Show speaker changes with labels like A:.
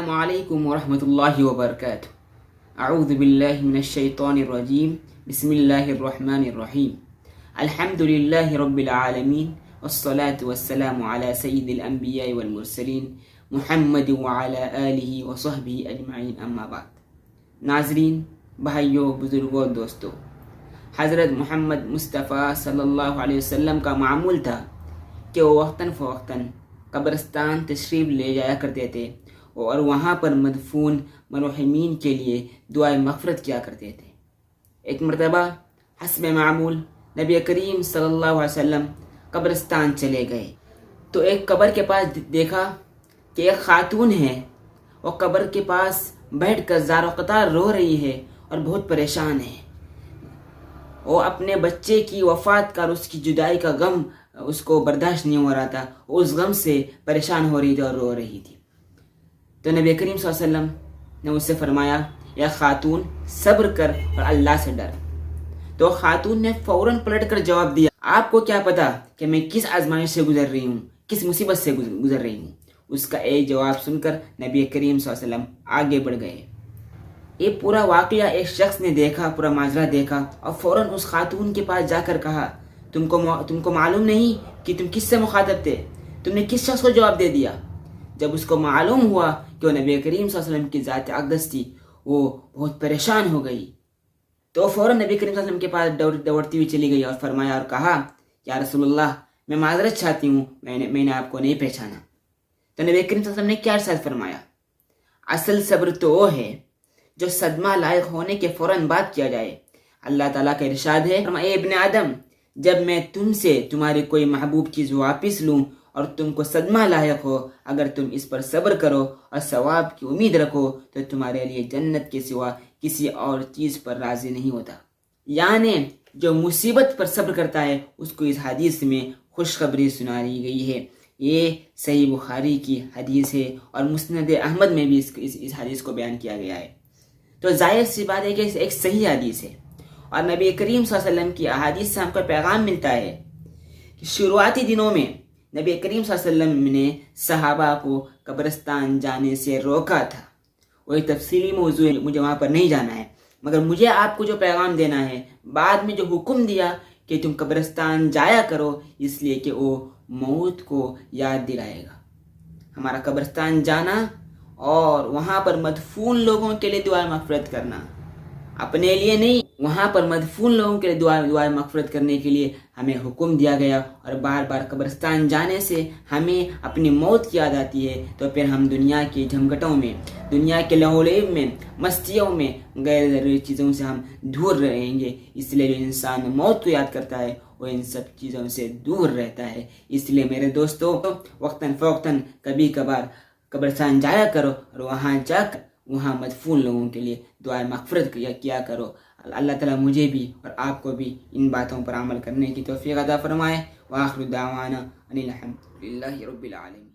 A: السلام علیکم ورحمۃ اللہ وبرکاتہ۔ اعوذ باللہ من الشیطان الرجیم، بسم اللہ الرحمن الرحیم۔ الحمد للہ رب العالمین، والصلاة والسلام علی سید الانبیاء والمرسلین، محمد وعلی آلہ وصحبہ اجمعین، اما بعد۔ ناظرین، بھائیوں، بزرگوں، دوستوں، حضرت محمد مصطفیٰ صلی اللہ علیہ وسلم کا معمول تھا کہ وہ وقتاً فوقتاً قبرستان تشریف لے جایا کرتے تھے اور وہاں پر مدفون مرحومین کے لیے دعائے مغفرت کیا کرتے تھے۔ ایک مرتبہ حسب معمول نبی کریم صلی اللہ علیہ وسلم قبرستان چلے گئے تو ایک قبر کے پاس دیکھا کہ ایک خاتون ہے، وہ قبر کے پاس بیٹھ کر زار و قطار رو رہی ہے اور بہت پریشان ہے۔ وہ اپنے بچے کی وفات کا اور اس کی جدائی کا غم اس کو برداشت نہیں ہو رہا تھا، اس غم سے پریشان ہو رہی تھی اور رو رہی تھی۔ تو نبی کریم صلی اللہ علیہ وسلم نے اس سے فرمایا، یا خاتون صبر کر اور اللہ سے ڈر۔ تو خاتون نے فوراً پلٹ کر جواب دیا، آپ کو کیا پتا کہ میں کس آزمائش سے گزر رہی ہوں، کس مصیبت سے گزر رہی ہوں۔ اس کا ایک جواب سن کر نبی کریم صلی اللہ علیہ وسلم آگے بڑھ گئے۔ یہ پورا واقعہ ایک شخص نے دیکھا، پورا ماجرا دیکھا اور فوراً اس خاتون کے پاس جا کر کہا، تم کو معلوم نہیں کہ تم کس سے مخاطب تھے، تم نے کس شخص کو جواب دے دیا۔ جب اس کو معلوم ہوا کہ وہ نبی کریم صلی اللہ علیہ وسلم کی ذات اقدس تھی، وہ بہت پریشان ہو گئی۔ تو فوراً نبی کریم صلی اللہ علیہ وسلم کے پاس دوڑتی ہوئی چلی گئی اور فرمایا اور کہا، یا رسول اللہ، میں معذرت چاہتی ہوں، میں نے آپ کو نہیں پہچانا۔ تو نبی کریم صلی اللہ علیہ وسلم نے کیا ارشاد فرمایا، اصل صبر تو وہ ہے جو صدمہ لائق ہونے کے فوراً بعد کیا جائے۔ اللہ تعالیٰ کا ارشاد ہے، اے ابن آدم، جب میں تم سے تمہاری کوئی محبوب چیز واپس لوں اور تم کو صدمہ لاحق ہو، اگر تم اس پر صبر کرو اور ثواب کی امید رکھو تو تمہارے لیے جنت کے سوا کسی اور چیز پر راضی نہیں ہوتا۔ یعنی جو مصیبت پر صبر کرتا ہے اس کو اس حدیث میں خوشخبری سنائی گئی ہے۔ یہ صحیح بخاری کی حدیث ہے اور مسند احمد میں بھی اس حدیث کو بیان کیا گیا ہے۔ تو ظاہر سی بات ہے کہ ایک صحیح حدیث ہے اور نبی کریم صلی اللہ علیہ وسلم کی احادیث سے ہم کو پیغام ملتا ہے کہ شروعاتی دنوں میں نبی کریم صلی اللہ علیہ وسلم نے صحابہ کو قبرستان جانے سے روکا تھا۔ وہ ایک تفصیلی موضوع ہے، مجھے وہاں پر نہیں جانا ہے، مگر مجھے آپ کو جو پیغام دینا ہے، بعد میں جو حکم دیا کہ تم قبرستان جایا کرو، اس لیے کہ وہ موت کو یاد دلائے گا۔ ہمارا قبرستان جانا اور وہاں پر مدفون لوگوں کے لیے دعا مغفرت کرنا، اپنے لیے نہیں، وہاں پر مدفون لوگوں کے لیے دعا مغفرت کرنے کے لیے ہمیں حکم دیا گیا۔ اور بار بار قبرستان جانے سے ہمیں اپنی موت کی یاد آتی ہے، تو پھر ہم دنیا کی جھمگٹوں میں، دنیا کے لہو لعب میں، مستیوں میں، غیر ضروری چیزوں سے ہم دور رہیں گے۔ اس لیے جو انسان موت کو یاد کرتا ہے وہ ان سب چیزوں سے دور رہتا ہے۔ اس لیے میرے دوستو، وقتاً فوقتاً کبھی کبھار قبرستان جایا کرو اور وہاں جا کر وہاں مدفون لوگوں کے لیے دعائے مغفرت کیا کرو۔ اللہ تعالیٰ مجھے بھی اور آپ کو بھی ان باتوں پر عمل کرنے کی توفیق عطا فرمائے۔ وآخر دعوانا ان الحمد للہ رب العالمین۔